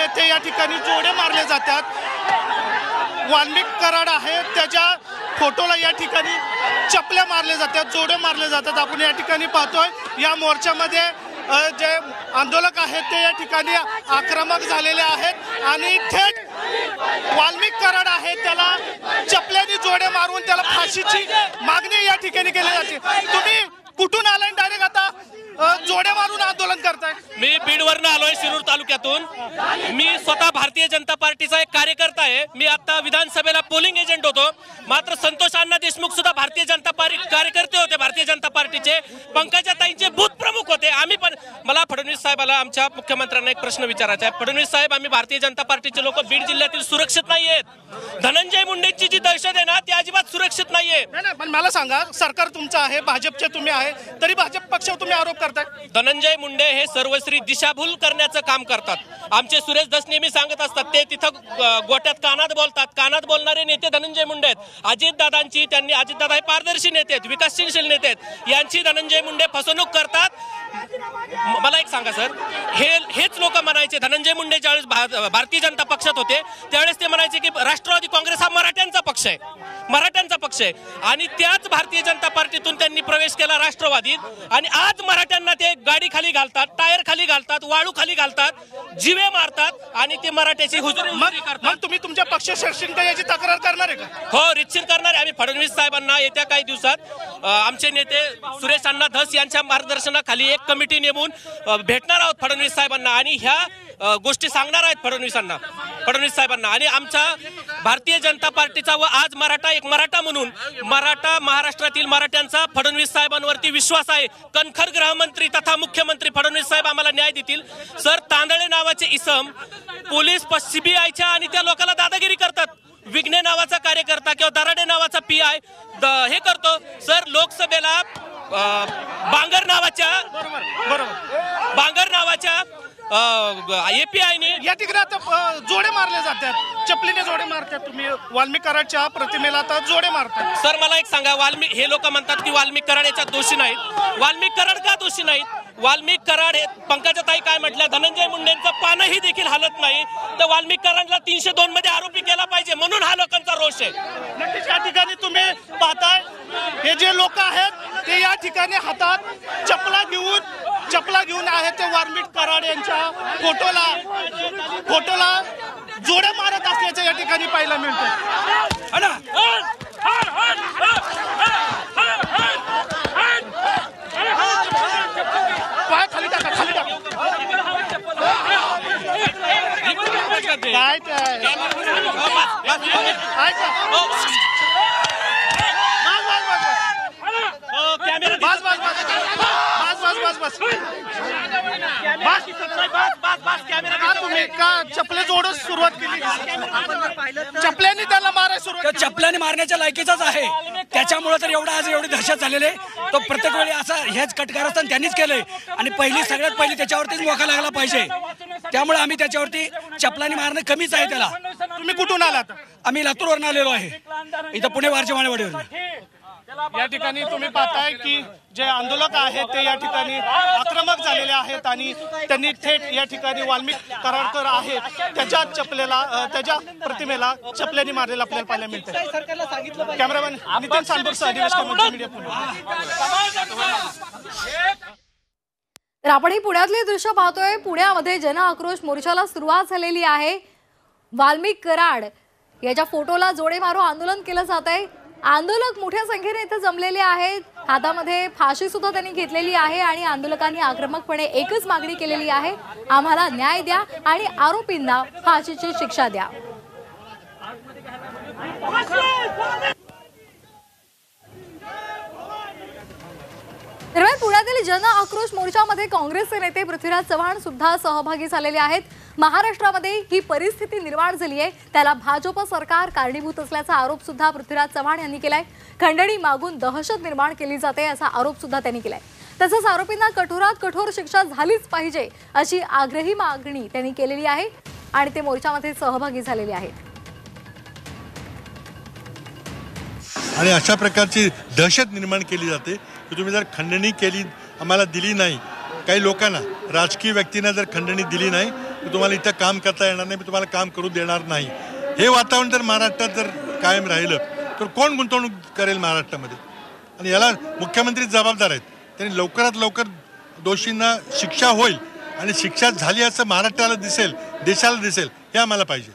आहेत ते या ठिकाणी जोडे मारले जातात। वाल्मिक कराड आहे त्याच्या फोटोला या ठिकाणी चपल्या मारले जातात, जोडे मारले जातात। आपण या ठिकाणी पाहतोय या मोर्चामध्ये जे आंदोलक आहेत ते या ठिकाणी आक्रमक झालेले आहेत आणि थेट वाल्मिक कराड आहे त्याला चपल्याने जोडे मारून त्याला फाशीची मागणी या ठिकाणी केली जाते। तुम्ही कुठून आलाय डायरेक्ट आता जोडे मारून आंदोलन करताय? मी बीडवरून आलोय, शिरूर तालुक्यातून। मी स्वतः भारतीय जनता पार्टीचा एक कार्यकर्ता आहे। मी आता विधानसभेला पोलिंग एजंट होतो, मात्र संतोष अण्णा देशमुख सुद्धा भारतीय जनता पार्टी कार्यकर्ते होते। भारतीय जनता पार्टीचे पंकजाताईंचे बूथ प्रमुख होते। आम्ही पण मला फडणवीस साहेबाला आमच्या मुख्यमंत्र्यांना एक प्रश्न विचारायचा आहे। फडणवीस साहेब, आम्ही भारतीय जनता पार्टीचे लोक बीड जिल्ह्यातील सुरक्षित नाहीयेत। धनंजय मुंडेंची जी दहशत आहे ना ती अजिबात सुरक्षित नाहीये। पण मला सांगा, सरकार तुमचं आहे, भाजपचे तुम्ही आहे, तरी भाजप पक्षावर तुम्ही आरोप करताय? धनंजय मुंडे हे सर्वश्री दिशाभूल करण्याचं काम करतात। आमचे सुरेश धस नेहमी सांगत असतात ते तिथं गोट्यात कानात बोलतात। कानात बोलणारे नेते धनंजय मुंडे आहेत। अजितदादांची अजितदादा हे पारदर्शी नेते आहेत, विकासशील नेते आहेत, यांची धनंजय मुंडे फसवणूक करतात। मला एक सांगा सर, हेच लोक म्हणायचे धनंजय मुंडे ज्यावेळेस भारतीय जनता पक्षात होते त्यावेळेस ते म्हणायचे की राष्ट्रवादी काँग्रेस हा मराठ्यांचा पक्ष आहे, मराठ्यांचा पक्ष आहे। आणि त्याच भारतीय जनता पार्टीतून त्यांनी प्रवेश केला राष्ट्रवादीत आणि आज मराठ्यांना ते गाडी खाली घालतात, टायर खाली घालतात, वाळू खाली घालतात, जीवे मारतात आणि ते मराठ्याची हुजूरी करतात। मग तुम्ही तुमच्या पक्ष शिवसेना याची तक्रार करणार आहे का? हो, रितसर करणार आहे। आम्ही फडणवीस साहेबांना येत्या काही दिवसात आमचे नेते सुरेश अण्णा धस यांच्या मार्गदर्शनाखाली एक कमिटी नेमून भेटणार आहोत फडणवीस साहेबांना आणि ह्या गोष्टी सांगणार आहेत फडणवीस साहेबांना। आणि आमच्या भारतीय जनता पार्टीचा व आज एक मराठा म्हणून महाराष्ट्रातील मराठ्यांचा फडणवीस साहेबांवरती विश्वास आहे। कणखर गृहमंत्री तथा मुख्यमंत्री फडणवीस साहेब आम्हाला न्याय देतील। सर, तांदळे नावाचे इसम पोलीस सीबीआयच्या आणि त्या लोकांना दादागिरी करतात। विघ्ने नावाचा कार्यकर्ता किंवा दराडे नावाचा PI हे करतो। सर, लोकसभेला बांगर नावाच्या API ने या ठिकाणी आता जोडे मारले जातात, चपलीने जोडे मारतात। तुम्ही वाल्मिक कराडच्या प्रतिमेला आता जोडे मारतात। सर, मला एक सांगा, हे लोक म्हणतात की वाल्मिक कराड याच्यात दोषी नाहीत। वाल्मिक कराड का दोषी नाहीत? वाल्मिक कराड हे पंकजाताई काय म्हटल्या, धनंजय मुंडेंचं पानही देखील हालत नाही, तर वाल्मिक कराडला 302 मध्ये आरोपी केला पाहिजे, म्हणून हा लोकांचा रोष आहे। नक्कीच या ठिकाणी तुम्ही पाहताय हे जे लोक आहेत ते या ठिकाणी हातात चपला घेऊन आहेत ते वाल्मिक कराड यांच्या फोटोला जोडे मारत असल्याचं या ठिकाणी पाहायला मिळतं। पाय खाली टाका, खाली टाका। तुम्ही का चपले जोडच सुरुवात केली? चपल्याने त्याला मारायला सुरुवात, चपल्याने मारण्याच्या लायकीचाच आहे, त्याच्यामुळे तर एवढी दहशत झालेली। तो प्रत्येक वेळी असा हेच कटकारस्थान त्यांनीच केलंय आणि सगळ्यात पहिली त्याच्यावरतीच मोका लागला पाहिजे। त्यामुळे आम्ही त्याच्यावरती चपलाने मारणं कमीच आहे त्याला। तुम्ही कुठून आलात? आम्ही लातूरवरून आलेलो आहे, इथं पुणे वारजेवाडीवरून। या ठिकाणी तुम्ही पाहताय की जे आंदोलक आहेत ते या ठिकाणी आक्रमक झालेले आहेत आणि त्यांनी थेट या ठिकाणी वाल्मिक कराडकर आहेत त्याच्या प्रतिमेला चपल्याने मारलेला आपल्याला पाहायला मिळतं। कॅमेरामॅन नितीन सांबरसह दिवस मीडिया पुणे। तर आपण ही पुण्यातली दृश्य पाहतोय। पुण्यामध्ये जन आक्रोश मोर्चाला सुरुवात झालेली आहे। वाल्मिक कराड याच्या फोटोला जोडे मारून आंदोलन केलं जात आहे। आंदोलक मोठ्या संख्येने इथे जमलेले आहेत, हातामध्ये फाशी सुद्धा त्यांनी घेतलेली आहे आणि आंदोलकांनी आक्रमकपणे एकच मागणी केलेली आहे, आम्हाला न्याय द्या आणि आरोपींना फाशीची शिक्षा द्या। दरम्यान पुण्यातील जन आक्रोश मोर्चामध्ये काँग्रेसचे नेते पृथ्वीराज चव्हाण सुद्धा सहभागी झालेले आहेत। महाराष्ट्रामध्ये ही परिस्थिती निर्माण झाली आहे त्याला भाजप सरकार कारणीभूत असल्याचा आरोप सुद्धा पृथ्वीराज चव्हाण यांनी केलाय। खंडणी मागून दहशत निर्माण केली जाते असा आरोप सुद्धा त्यांनी केलाय। तसंच आरोपींना कठोरात कठोर शिक्षा झालीच पाहिजे अशी आग्रही मागणी त्यांनी केलेली आहे आणि ते मोर्चामध्ये सहभागी झालेले आहेत। आणि अशा प्रकारची दहशत निर्माण केली जाते की तुम्ही जर खंडणी केली आम्हाला दिली नाही, काही लोकांना राजकीय व्यक्तींना जर खंडणी दिली नाही तर तुम्हाला इथं काम करता येणार नाही, मी तुम्हाला काम करू देणार नाही. हे वातावरण जर महाराष्ट्रात जर कायम राहिलं तर कोण गुंतवणूक करेल महाराष्ट्रामध्ये? आणि याला मुख्यमंत्री जबाबदार आहेत. त्यांनी लवकरात लवकर दोषींना शिक्षा होईल आणि शिक्षा झाली असं महाराष्ट्राला दिसेल, देशाला दिसेल, हे आम्हाला पाहिजे.